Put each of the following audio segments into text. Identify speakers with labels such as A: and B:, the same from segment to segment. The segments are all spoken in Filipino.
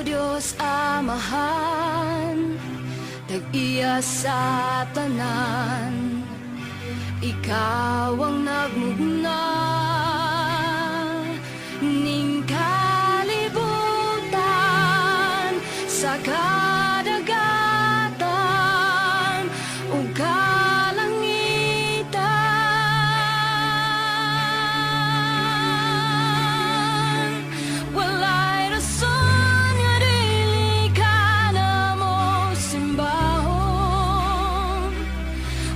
A: Diyos Amahan, tag-iya sa tanan, Ikaw ang nagmugna ning kalibutan sa kadagatan ug kalangitan. Walay rason nga dili ka na mo simbahon,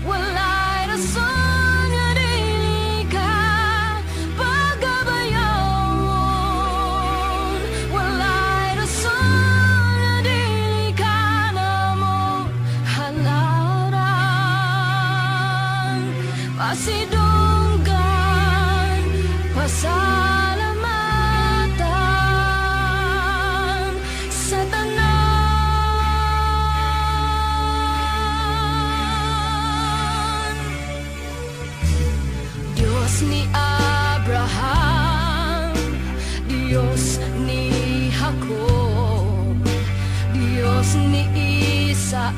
A: walay rason nga dili ka pagabayawon, walay rason nga dili ka na mo halaran. Pasidunggan, pasalamatan sa tanan. Diyos ni Abraham, Diyos ni Jacob, Diyos ni Isaac,